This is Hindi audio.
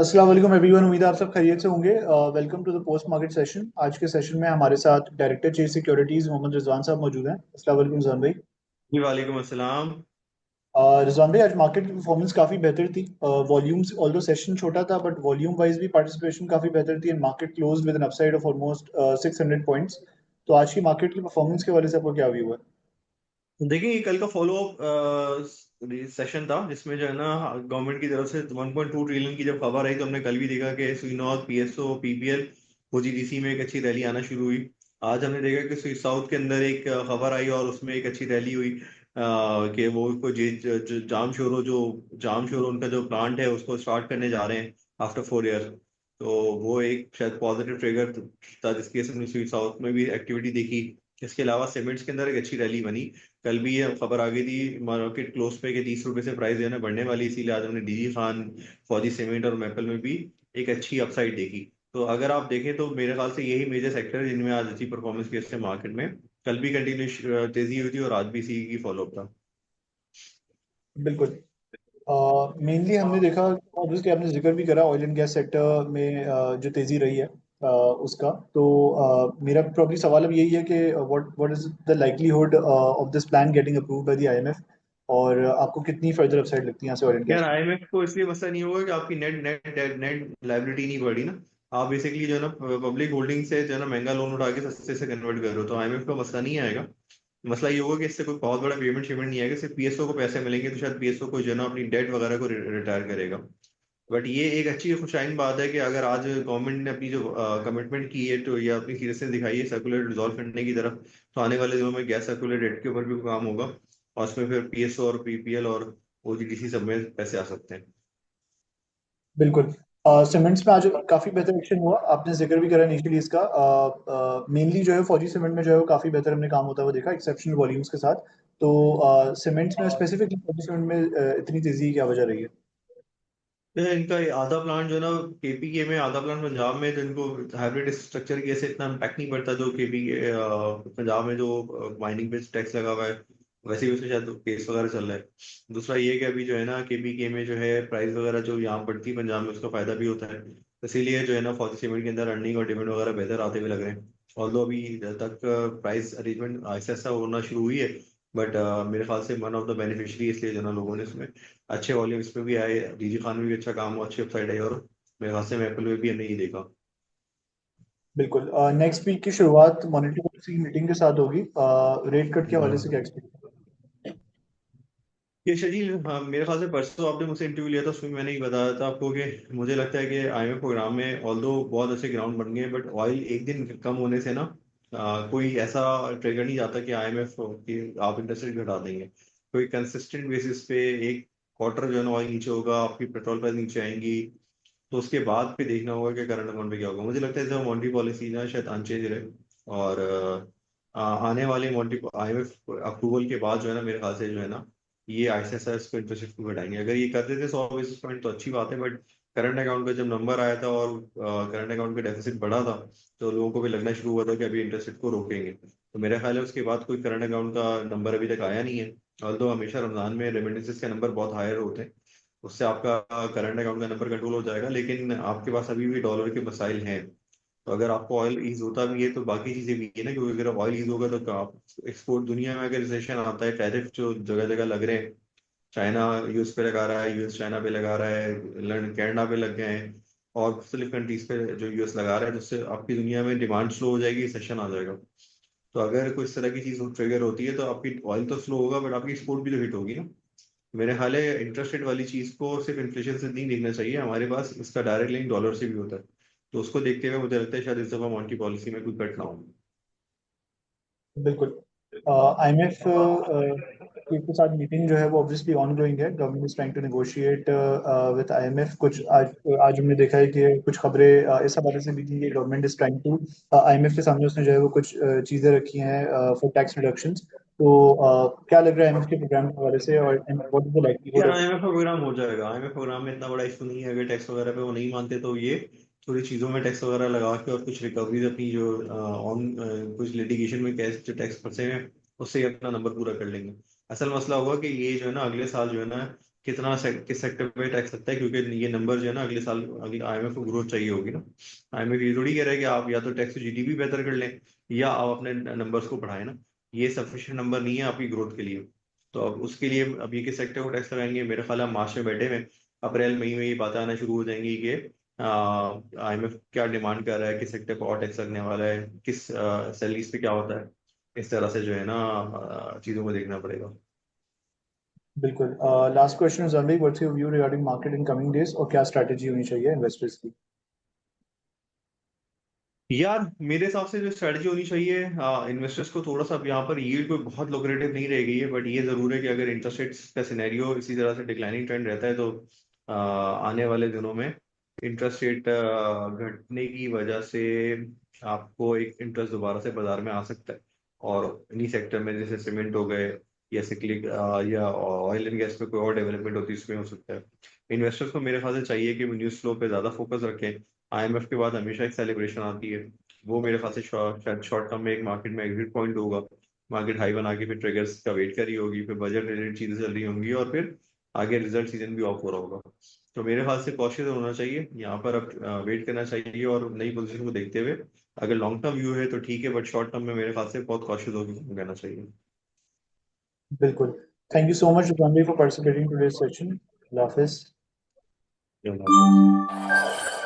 अस्सलाम वालेकुम एवरीवन। उम्मीद है आप सब खैरियत से होंगे। Welcome to the post market session. आज के सेशन में हमारे साथ director chief securities Mohammad Rizwan साहब मौजूद हैं। अस्सलाम वालेकुम रिजवान भाई। जी वालेकुम अस्सलाम। रिजवान भाई, आज मार्केट की परफॉर्मेंस काफ़ी बेहतर थी। वॉल्यूम्स ऑल्दो सेशन छोटा था बट वॉल्यूम वाइज भी पार्टिसिपेशन काफ़ी बेहतर थी and market close with N upside of almost 600 points. तो आज की मार्केट की परफॉर्मेंस के वाले से आपको क्या व्यू है? देखिए, ये कल का फॉलो अप सेशन था जिसमें जो है ना गवर्नमेंट की तरफ से 1.2 ट्रिलियन की जब खबर आई तो हमने कल भी देखा कि सुई नॉर्थ, पीएसओ, पीपीएल, ओजीडीसी में एक अच्छी रैली आना शुरू हुई। आज हमने देखा कि सुई साउथ के अंदर एक खबर आई और उसमें एक अच्छी रैली हुई कि वो कोई जाम शोरो उनका जो प्लांट है उसको स्टार्ट करने जा रहे हैं आफ्टर 4 ईयर। तो वो एक शायद पॉजिटिव ट्रिगर था जिसकी वजह से हमने सुई साउथ में भी एक्टिविटी देखी। इसके अलावा सीमेंट्स के अंदर एक अच्छी रैली बनी। कल भी ये खबर आ गई थी मार्केट क्लोज पे कि 30 रुपए से प्राइस जो है ना बढ़ने वाली, इसीलिए आज हमने डीजी खान, फौजी सीमेंट और मैपल में भी एक अच्छी अपसाइड देखी। तो अगर आप देखें तो मेरे ख्याल से यही मेजर सेक्टर है जिनमें आज अच्छी परफॉर्मेंस की वजह से मार्केट में कल भी कंटिन्यू तेजी हुई थी और आज भी इसी की फॉलोअप था। बिल्कुल। मेनली हमने देखा, ऑब्वियसली आपने जिक्र भी करा ऑयल एंड गैस सेक्टर में जो तेजी रही है उसका। तो मेरा प्रॉब्ली सवाल अब यही है कि what what is the likelihood of this plan getting approved by the IMF, और आपको कितनी फर्दर अपसाइड लगती है यहाँ से ऑयल एंड यार गैस में? आईएमएफ को इसलिए मसला नहीं होगा कि आपकी नेट नेट नेट लाइबिलिटी नहीं बढ़ी ना। आप बेसिकली जो है ना पब्लिक होल्डिंग से जो है ना महंगा लोन उठा के सस्ते से कन्वर्ट कर रहे हो, तो आईएमएफ का मसला नहीं आएगा। मसला ये होगा कि इससे कोई बहुत बड़ा पेमेंट शेमेंट नहीं आएगा, सिर्फ पीएसओ को पैसे मिलेंगे तो शायद पीएसओ को जो है ना अपनी डेट वगैरह को रिटायर करेगा। बट ये एक अच्छी खुशाइन बात है कि अगर आज गवर्नमेंट ने अपनी जो कमिटमेंट की है तो या अपनी सीरियसनेस दिखाई है सर्कुलर रिजॉल्व करने की तरफ, तो आने वाले दिनों में गैस सर्कुलर रेट के ऊपर भी काम होगा और उसमें फिर पीएसओ और पीपीएल और ओजीडीसी सब में पैसे आ सकते हैं। बिल्कुल। सीमेंट्स में आज काफी बेहतर एक्शन हुआ, आपने जिक्र भी करा इनिशियली इसका। मेनली जो है फौजी सीमेंट में जो है वो काफी बेहतर हमने काम होता हुआ देखा एक्सेप्शनल वॉल्यूम्स के साथ। तो सीमेंट्स में स्पेसिफिकली फौजी सीमेंट में इतनी तेजी की क्या वजह रही है? तो इनका ये आधा प्लांट जो है ना केपीके में, आधा प्लांट पंजाब में, तो इनको हाइब्रिड स्ट्रक्चर की ऐसे इतना इम्पैक्ट नहीं पड़ता जो केपीके पंजाब में जो माइनिंग पे टैक्स लगा हुआ है, वैसे भी उसमें शायद केस वगैरह चल रहा है। दूसरा ये कि अभी जो है ना केपीके में जो है प्राइस वगैरह जो यहाँ बढ़ती है पंजाब में उसका फायदा भी होता है। इसीलिए जो है ना फौजी सीमेंट के अंदर अर्निंग और डिमांड वगैरह बेहतर आते हुए लग रहे हैं। ऑल्दो अभी तक प्राइस अरेंजमेंट ऐसा ऐसा होना शुरू हुई है, बट मेरे ख्याल से वन ऑफ द बेनिफिशियरी इसलिए जो है ना लोगों ने इसमें अच्छे वॉल्यूम इसमें भी आए, डीजी खान में भी अच्छा काम हुआ, अच्छी अपसाइड आई और मेरे ख्याल से मैं एप्पल में भी नहीं देखा। बिल्कुल। नेक्स्ट वीक की शुरुआत मॉनेटरी पॉलिसी की मीटिंग के साथ होगी। रेट कट के हवाले से क्या एक्सपेक्ट? ये शजील, हाँ, मेरे ख्याल से परसों आपने मुझसे इंटरव्यू लिया था उसमें मैंने ही बताया था आपको कि मुझे लगता है कि आईएमएफ प्रोग्राम में ऑल्दो बहुत अच्छे ग्राउंड बन गए बट ऑयल एक दिन कम होने से ना कोई ऐसा ट्रिगर नहीं जाता कि आईएमएफ की आप इंटरेस्ट रेट घटा देंगे। कोई कंसिस्टेंट बेसिस पे एक क्वार्टर जो है ना ऑयल नीचे होगा, आपकी पेट्रोल प्राइस नीचे आएंगी, तो उसके बाद पे देखना होगा कि करंट अकाउंट पे क्या होगा। मुझे लगता है जो मॉनेटरी पॉलिसी ना शायद अनचेंज रहे और आने वाले मॉनेटरी आईएमएफ अप्रूवल के बाद जो है ना मेरे ख्याल से जो है ना ये आईसीएसआर को इंटरेस्ट रेट को घटाएंगे। अगर ये कर देते 100 बेसिस पॉइंट तो अच्छी बात है, बट करंट अकाउंट का जब नंबर आया था और करंट अकाउंट का डेफिसिट बढ़ा था तो लोगों को भी लगना शुरू हुआ था कि अभी इंटरेस्ट रेट को रोकेंगे। तो मेरा ख्याल है उसके बाद कोई करंट अकाउंट का नंबर अभी तक आया नहीं है। ऑल्दो हमेशा रमजान में रेमिटेंसेस के नंबर बहुत हायर होते हैं, उससे आपका करंट अकाउंट का नंबर कंट्रोल हो जाएगा, लेकिन आपके पास अभी भी डॉलर के मसाइल हैं। तो अगर आपको ऑयल ईज होता भी है तो बाकी चीजें भी है ना, क्योंकि अगर ऑयल ईज होगा तो आप एक्सपोर्ट दुनिया में अगर रिसेशन आता है, टैरिफ जो जगह जगह लग रहे हैं, चाइना यूएस पे लगा रहा है, यूएस चाइना पे लगा रहा है, लंदन कनाडा पे लग गए हैं और मुख्तलिफ कंट्रीज पे जो यूएस लगा रहा है, जिससे आपकी दुनिया में डिमांड स्लो हो जाएगी, सेशन आ जाएगा। तो अगर कोई इस तरह की चीज ट्रिगर होती है तो आपकी ऑयल तो स्लो होगा बट आपकी एक्सपोर्ट भी तो हिट होगी ना। मेरे ख्याल है इंटरेस्ट रेट वाली चीज को सिर्फ इन्फ्लेशन से नहीं देखना चाहिए, हमारे पास इसका डायरेक्ट लिंक डॉलर से भी होता है। तो उसको देखते हुए मुझे लगता है शायद इस दफा मॉनेटरी पॉलिसी में कोई कट ना हो। बिल्कुल। आईएमएफ के साथ मीटिंग जो है वो ऑब्वियसली ऑन गोइंग है। Government is trying to negotiate with IMF. कुछ आज हमने देखा है कि कुछ खबरें इस हवाले से भी थी कि government is trying to, IMF के सामने उसने जो है वो कुछ चीजें रखी हैं फॉर टैक्स रिडक्शंस। तो क्या लग रहा है आईएमएफ के प्रोग्राम के हवाले से, और व्हाट इज द लाइक्लीहुड यार ऑफ? आईएमएफ प्रोग्राम हो जाएगा, आईएमएफ प्रोग्राम में इतना बड़ा इशू नहीं है। अगर टैक्स वगैरह पे वो नहीं मानते तो ये थोड़ी चीजों में टैक्स वगैरह लगा के और कुछ रिकवरीज अपनी जो ऑन कुछ लिटिगेशन में कैश जो टैक्स फंसे हैं उससे ही अपना नंबर पूरा कर लेंगे। असल मसला होगा कि ये जो है ना अगले साल जो है ना कितना किस सेक्टर पे टैक्स लगता है, क्योंकि ये नंबर जो है ना अगले साल, अगले आईएमएफ को ग्रोथ चाहिए होगी ना। आईएमएफ ये थोड़ी कह रहा है कि आप या तो टैक्स जीडीपी बेहतर कर लें या आप अपने नंबर्स को बढ़ाएं ना। ये सफिशिएंट नंबर नहीं है आपकी ग्रोथ के लिए। तो अब उसके लिए अब ये किस सेक्टर को टैक्स लगाएंगे, मेरे ख्याल है मार्च में बैठे में अप्रैल मई में ये बातें आना शुरू हो जाएंगी कि आईएमएफ क्या डिमांड कर रहा है, किस सेक्टर पर और टैक्स लगने वाला है, किस सैलरीज पे क्या होता है। इस तरह से जो है ना चीजों को देखना पड़ेगा। बिल्कुल। Last question Janhvi, what's your view regarding market in coming days, और क्या स्ट्रैटेजी होनी चाहिए इन्वेस्टर्स की? यार मेरे हिसाब से जो स्ट्रेटजी होनी चाहिए, इन्वेस्टर्स को थोड़ा सा, अब यहाँ पर यील्ड कोई बहुत लुक्रेटिव नहीं रह गई है, बट ये जरूर है कि अगर इंटरेस्ट रेट्स का सिनेरियो इसी तरह से डिक्लाइनिंग ट्रेंड रहता है तो आने वाले दिनों में इंटरेस्ट रेट घटने की वजह से आपको एक इंटरेस्ट दोबारा से बाजार में आ सकता है। और इन्हीं सेक्टर में जैसे सीमेंट हो गए या सिक्लिक या ऑयल एंड गैस पे कोई और डेवलपमेंट होती है, इसमें हो सकता है। इन्वेस्टर्स को मेरे ख्याल से चाहिए कि वो न्यूज फ्लो पे ज्यादा फोकस रखें। आईएमएफ के बाद हमेशा एक सेलिब्रेशन आती है, वो मेरे ख्याल से शायद शॉर्ट टर्म में एक मार्केट में एग्जिट पॉइंट होगा। मार्केट हाई बना के फिर ट्रिगर्स का वेट करी होगी, फिर बजट रिलेटेड चीजें चल रही होंगी और फिर आगे रिजल्ट सीजन भी ऑफ हो रहा होगा। तो मेरे ख्याल से कॉशियस होना चाहिए यहाँ पर, अब वेट करना चाहिए और नई पोजीशन को देखते हुए। अगर लॉन्ग टर्म व्यू है तो ठीक है, बट शॉर्ट टर्म में मेरे ख्याल से बहुत कॉशियस होकर कहना चाहिए। बिल्कुल। Thank you so much Janvi for participating today's session. अल्लाह हाफिज। ये होना चाहिए।